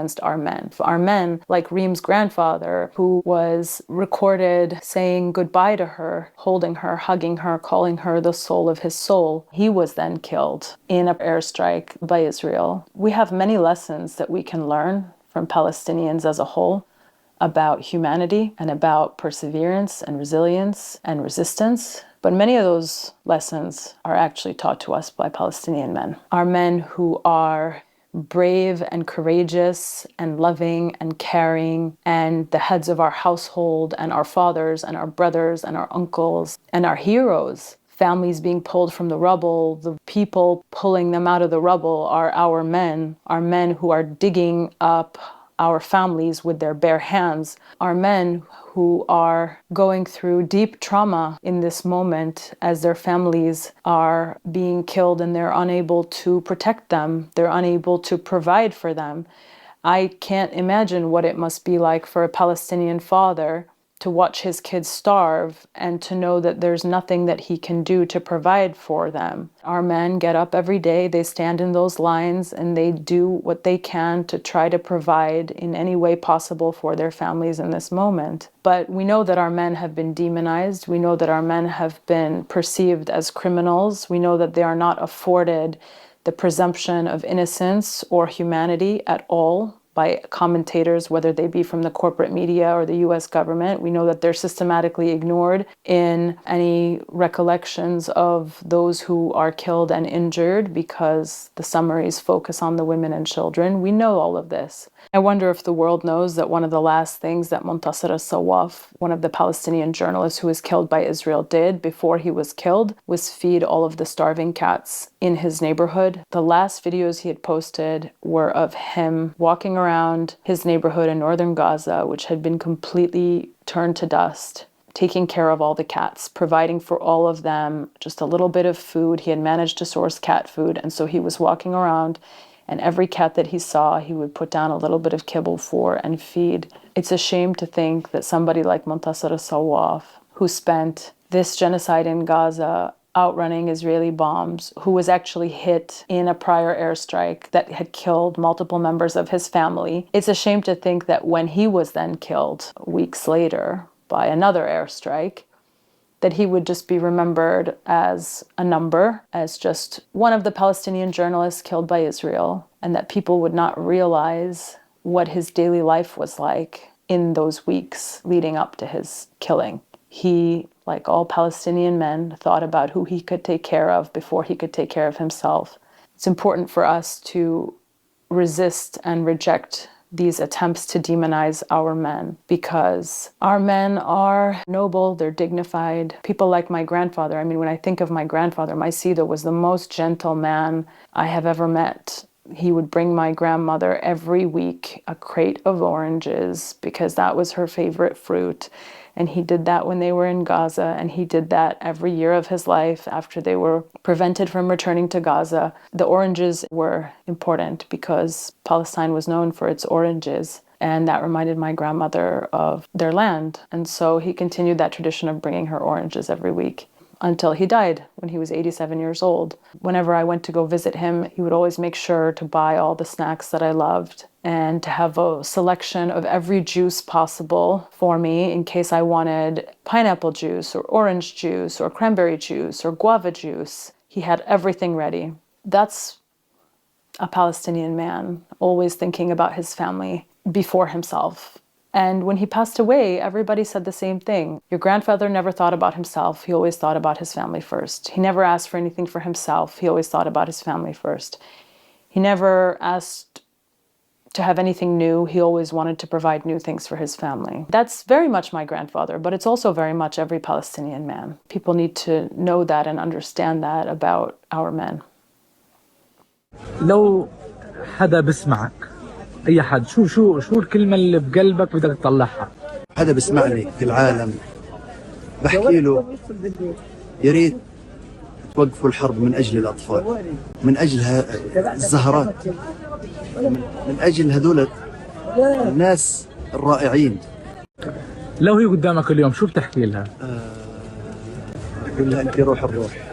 against our men. Our men, like Reem's grandfather, who was recorded saying goodbye to her, holding her, hugging her, calling her the soul of his soul, he was then killed in an airstrike by Israel. We have many lessons that we can learn from Palestinians as a whole about humanity and about perseverance and resilience and resistance. But many of those lessons are actually taught to us by Palestinian men. Our men who are brave and courageous and loving and caring, and the heads of our household and our fathers and our brothers and our uncles and our heroes. Families being pulled from the rubble, the people pulling them out of the rubble are our men who are digging up our families with their bare hands, are men who are going through deep trauma in this moment as their families are being killed and they're unable to protect them, they're unable to provide for them. I can't imagine what it must be like for a Palestinian father to watch his kids starve and to know that there's nothing that he can do to provide for them. Our men get up every day, they stand in those lines, and they do what they can to try to provide in any way possible for their families in this moment. But we know that our men have been demonized. We know that our men have been perceived as criminals. We know that they are not afforded the presumption of innocence or humanity at all by commentators, whether they be from the corporate media or the US government. We know that they're systematically ignored in any recollections of those who are killed and injured because the summaries focus on the women and children. We know all of this. I wonder if the world knows that one of the last things that Muntasir al-Sawaf, one of the Palestinian journalists who was killed by Israel, did before he was killed was feed all of the starving cats in his neighborhood. The last videos he had posted were of him walking around his neighborhood in northern Gaza, which had been completely turned to dust, taking care of all the cats, providing for all of them just a little bit of food. He had managed to source cat food, and so he was walking around, and every cat that he saw, he would put down a little bit of kibble for and feed. It's a shame to think that somebody like Muntasir al-Sawaf, who spent this genocide in Gaza outrunning Israeli bombs, who was actually hit in a prior airstrike that had killed multiple members of his family. It's a shame to think that when he was then killed weeks later by another airstrike, that he would just be remembered as a number, as just one of the Palestinian journalists killed by Israel, and that people would not realize what his daily life was like in those weeks leading up to his killing. He, like all Palestinian men, thought about who he could take care of before he could take care of himself. It's important for us to resist and reject these attempts to demonize our men, because our men are noble, they're dignified. People like my grandfather, I mean, when I think of my grandfather, my Sida was the most gentle man I have ever met. He would bring my grandmother every week a crate of oranges because that was her favorite fruit. And he did that when they were in Gaza, and he did that every year of his life after they were prevented from returning to Gaza. The oranges were important because Palestine was known for its oranges, and that reminded my grandmother of their land. And so he continued that tradition of bringing her oranges every week until he died when he was 87 years old. Whenever I went to go visit him, he would always make sure to buy all the snacks that I loved and to have a selection of every juice possible for me in case I wanted pineapple juice or orange juice or cranberry juice or guava juice. He had everything ready. That's a Palestinian man, always thinking about his family before himself. And when he passed away, everybody said the same thing. Your grandfather never thought about himself. He always thought about his family first. He never asked for anything for himself. He always thought about his family first. He never asked to have anything new. He always wanted to provide new things for his family. That's very much my grandfather, but it's also very much every Palestinian man. People need to know that and understand that about our men. لو حدا بسمعك اي حد شو الكلمه اللي بقلبك بدك تطلعها؟ حدا بسمعني في العالم بحكي له يا ريت توقفوا الحرب من اجل الاطفال، من اجل الزهرات، من اجل هذول الناس الرائعين. لو هي قدامك اليوم شو بتحكي لها؟ بقول لها انت روح الروح.